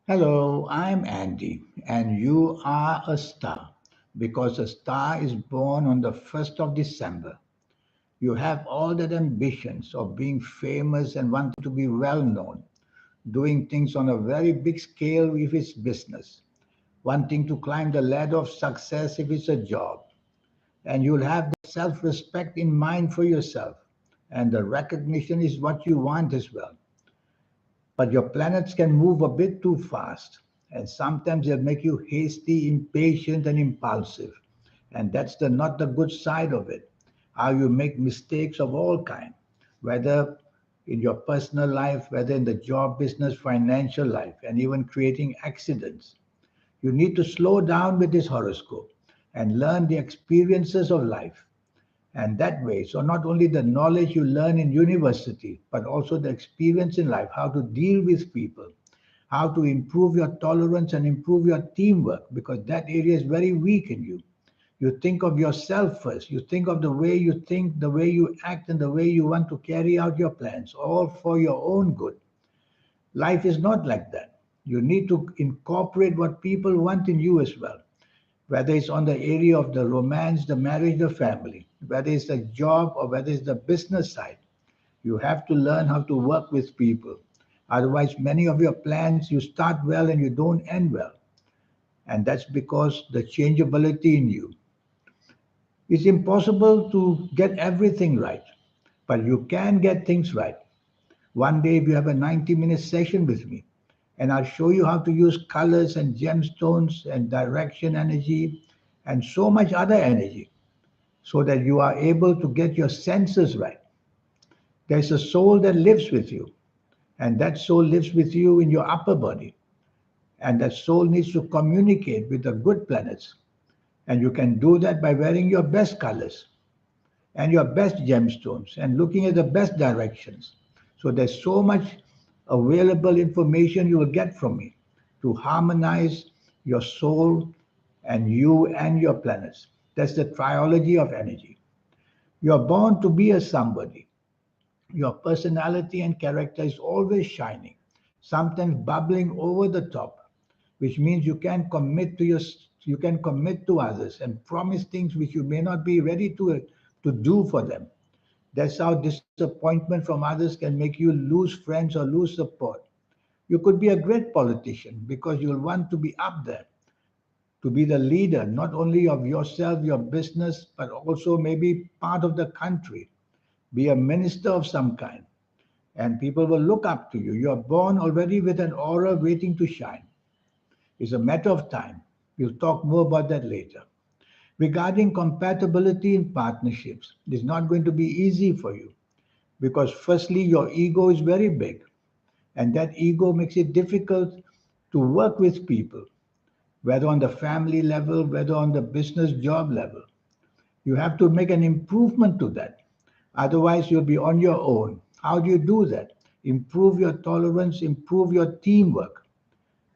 Hello, I'm Andy, and you are a star because a star is born on the 1st of December. You have all that ambitions of being famous and wanting to be well known, doing things on a very big scale if it's business, wanting to climb the ladder of success if it's a job. And you'll have the self respect in mind for yourself, and the recognition is what you want as well. But your planets can move a bit too fast, and sometimes they'll make you hasty, impatient, and impulsive. And that's not the good side of it. How you make mistakes of all kind, whether in your personal life, whether in the job, business, financial life, and even creating accidents. You need to slow down with this horoscope and learn the experiences of life. And that way, so not only the knowledge you learn in university, but also the experience in life, how to deal with people, how to improve your tolerance and improve your teamwork, because that area is very weak in you. You think of yourself first. You think of the way you think, the way you act, and the way you want to carry out your plans, all for your own good. Life is not like that. You need to incorporate what people want in you as well, whether it's on the area of the romance, the marriage, the family, whether it's the job or whether it's the business side. You have to learn how to work with people. Otherwise, many of your plans, you start well and you don't end well. And that's because the changeability in you. It's impossible to get everything right, but you can get things right. One day, if you have a 90-minute session with me, and I'll show you how to use colors and gemstones and direction energy and so much other energy so that you are able to get your senses right. There's a soul that lives with you, and that soul lives with you in your upper body. And that soul needs to communicate with the good planets. And you can do that by wearing your best colors and your best gemstones and looking at the best directions. So there's so much available information you will get from me to harmonize your soul and you and your planets. That's the triology of energy. You're born to be a somebody. Your personality and character is always shining, sometimes bubbling over the top, which means you can commit to others and promise things which you may not be ready to do for them. That's how disappointment from others can make you lose friends or lose support. You could be a great politician because you'll want to be up there, to be the leader, not only of yourself, your business, but also maybe part of the country. Be a minister of some kind, and people will look up to you. You are born already with an aura waiting to shine. It's a matter of time. We'll talk more about that later. Regarding compatibility in partnerships, it's not going to be easy for you because, firstly, your ego is very big, and that ego makes it difficult to work with people, whether on the family level, whether on the business job level. You have to make an improvement to that. Otherwise, you'll be on your own. How do you do that? Improve your tolerance, improve your teamwork.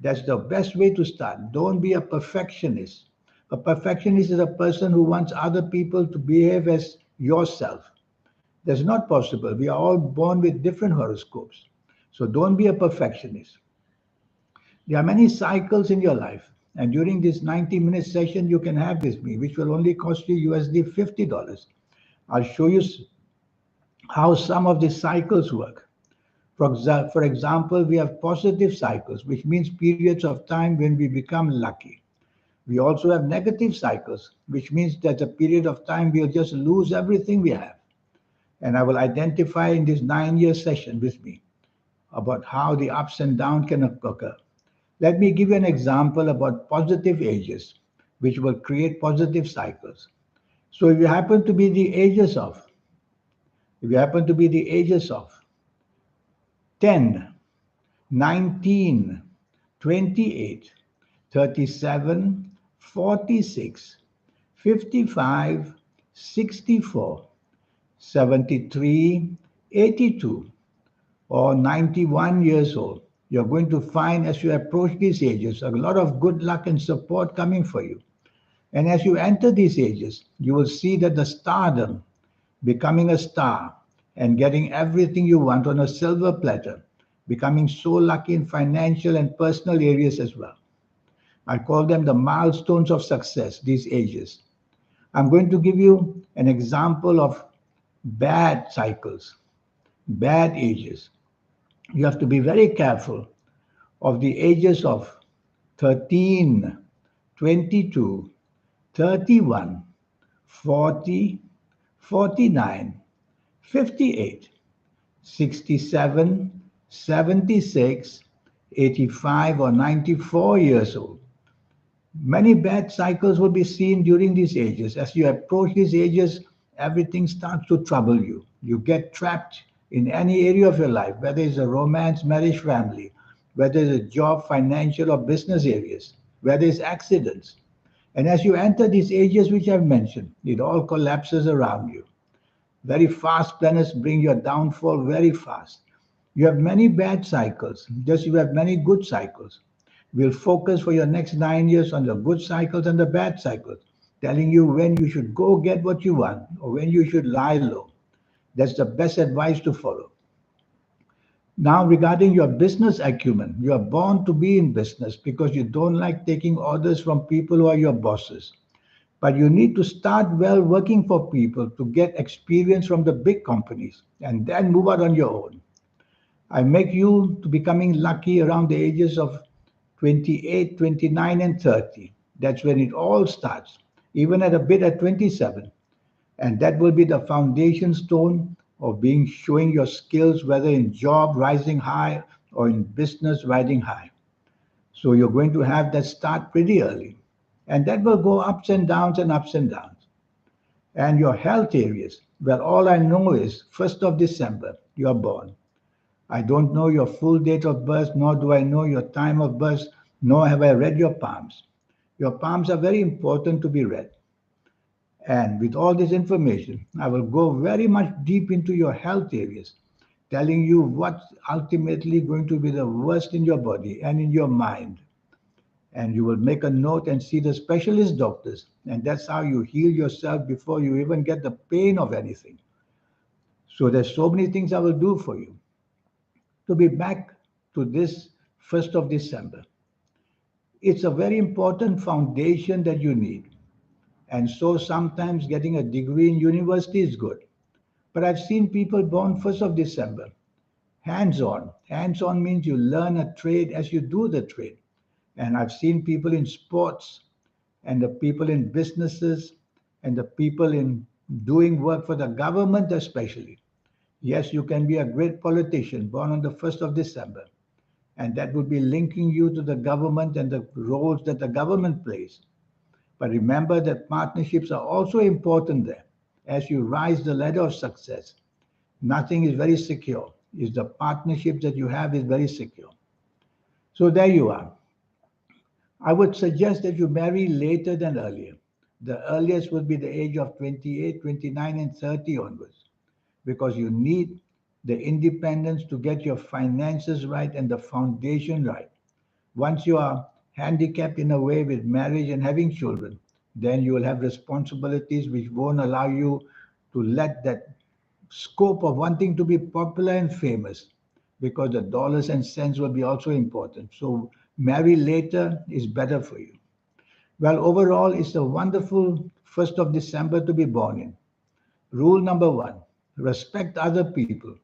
That's the best way to start. Don't be a perfectionist. A perfectionist is a person who wants other people to behave as yourself. That's not possible. We are all born with different horoscopes. So don't be a perfectionist. There are many cycles in your life. And during this 90-minute session you can have with me, which will only cost you USD $50. I'll show you how some of these cycles work. For example, we have positive cycles, which means periods of time when we become lucky. We also have negative cycles, which means that a period of time we'll just lose everything we have. And I will identify in this 9-year session with me about how the ups and downs can occur. Let me give you an example about positive ages, which will create positive cycles. So if you happen to be the ages of 10, 19, 28, 37, 46, 55, 64, 73, 82, or 91 years old, you're going to find as you approach these ages a lot of good luck and support coming for you. And as you enter these ages, you will see that the stardom, becoming a star, and getting everything you want on a silver platter, becoming so lucky in financial and personal areas as well. I call them the milestones of success, these ages. I'm going to give you an example of bad cycles, bad ages. You have to be very careful of the ages of 13, 22, 31, 40, 49, 58, 67, 76, 85, or 94 years old. Many bad cycles will be seen during these ages. As you approach these ages, everything starts to trouble you. You get trapped in any area of your life, whether it's a romance, marriage, family, whether it's a job, financial, or business areas, whether it's accidents. And as you enter these ages which I've mentioned, it all collapses around you. Very fast planets bring your downfall very fast. You have many bad cycles, just you have many good cycles. We'll focus for your next 9 years on the good cycles and the bad cycles, telling you when you should go get what you want or when you should lie low. That's the best advice to follow. Now, regarding your business acumen, you are born to be in business because you don't like taking orders from people who are your bosses. But you need to start well working for people to get experience from the big companies and then move out on your own. I make you to becoming lucky around the ages of 28, 29, and 30. That's when it all starts, even at a bit at 27. And that will be the foundation stone of being showing your skills, whether in job rising high or in business riding high. So you're going to have that start pretty early. And that will go ups and downs and ups and downs. And your health areas, well, all I know is 1st of December, you're born. I don't know your full date of birth, nor do I know your time of birth, nor have I read your palms. Your palms are very important to be read. And with all this information, I will go very much deep into your health areas, telling you what's ultimately going to be the worst in your body and in your mind. And you will make a note and see the specialist doctors. And that's how you heal yourself before you even get the pain of anything. So there's so many things I will do for you. To be back to this 1st of December, it's a very important foundation that you need. And so sometimes getting a degree in university is good. But I've seen people born 1st of December, hands on. Hands on means you learn a trade as you do the trade. And I've seen people in sports and the people in businesses and the people in doing work for the government, especially. Yes, you can be a great politician born on the 1st of December, and that would be linking you to the government and the roles that the government plays. But remember that partnerships are also important there as you rise the ladder of success. Nothing is very secure. Is the partnership that you have is very secure. So there you are. I would suggest that you marry later than earlier. The earliest would be the age of 28, 29, and 30 onwards, because you need the independence to get your finances right and the foundation right. Once you are handicapped in a way with marriage and having children, then you will have responsibilities which won't allow you to let that scope of wanting to be popular and famous, because the dollars and cents will be also important. So marry later is better for you. Well, overall, it's a wonderful 1st of December to be born in. Rule number one, respect other people.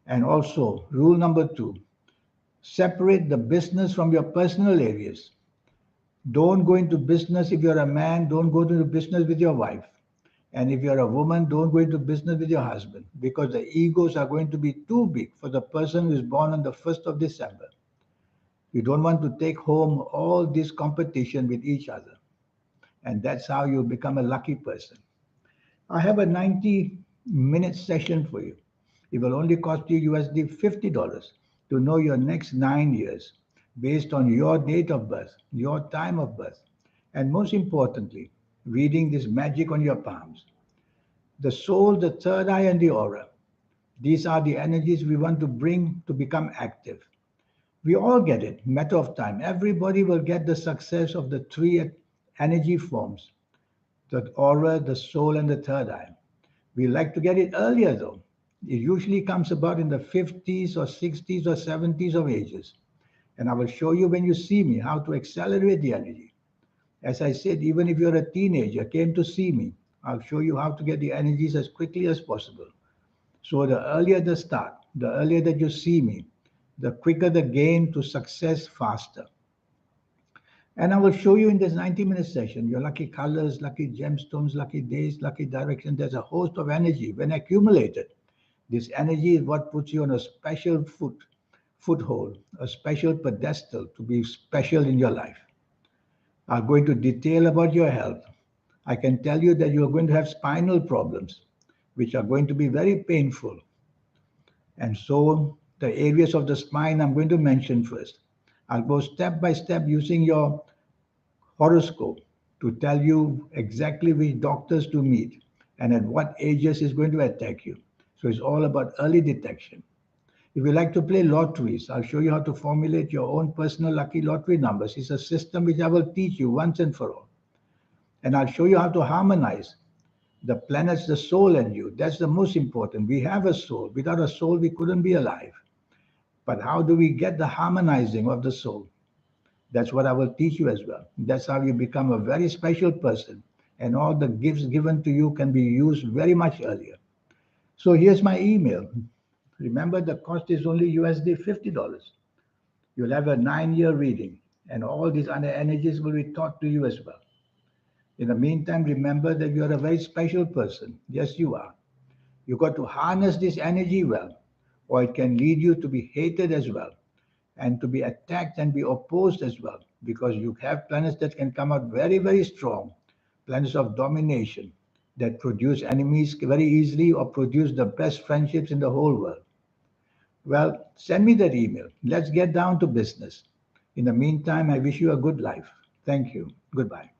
And also, rule number two, separate the business from your personal areas. Don't go into business if you're a man, don't go into business with your wife. And if you're a woman, don't go into business with your husband, because the egos are going to be too big for the person who is born on the 1st of December. You don't want to take home all this competition with each other. And that's how you become a lucky person. I have a 90-minute session for you. It will only cost you USD $50 to know your next 9 years based on your date of birth, your time of birth, and most importantly, reading this magic on your palms. The soul, the third eye, and the aura. These are the energies we want to bring to become active. We all get it, matter of time. Everybody will get the success of the three energy forms, the aura, the soul, and the third eye. We like to get it earlier though. It usually comes about in the 50s or 60s or 70s of ages. And I will show you when you see me how to accelerate the energy. As I said, even if you're a teenager, came to see me, I'll show you how to get the energies as quickly as possible. So the earlier the start, the earlier that you see me, the quicker the gain to success faster. And I will show you in this 90-minute session your lucky colors, lucky gemstones, lucky days, lucky direction. There's a host of energy. When accumulated, this energy is what puts you on a special foothold, a special pedestal to be special in your life. I'm going to detail about your health. I can tell you that you're going to have spinal problems, which are going to be very painful. And so the areas of the spine I'm going to mention first. I'll go step by step using your horoscope to tell you exactly which doctors to meet and at what ages is going to attack you. So it's all about early detection. If you like to play lotteries, I'll show you how to formulate your own personal lucky lottery numbers. It's a system which I will teach you once and for all. And I'll show you how to harmonize the planets, the soul, and you. That's the most important. We have a soul. Without a soul, we couldn't be alive. But how do we get the harmonizing of the soul? That's what I will teach you as well. That's how you become a very special person. And all the gifts given to you can be used very much earlier. So here's my email. Remember, the cost is only USD $50. You'll have a 9-year reading, and all these other energies will be taught to you as well. In the meantime, remember that you're a very special person. Yes, you are. You got to harness this energy well, or it can lead you to be hated as well, and to be attacked and be opposed as well, because you have planets that can come out very, very strong, planets of domination that produce enemies very easily or produce the best friendships in the whole world. Well, send me that email. Let's get down to business. In the meantime, I wish you a good life. Thank you. Goodbye.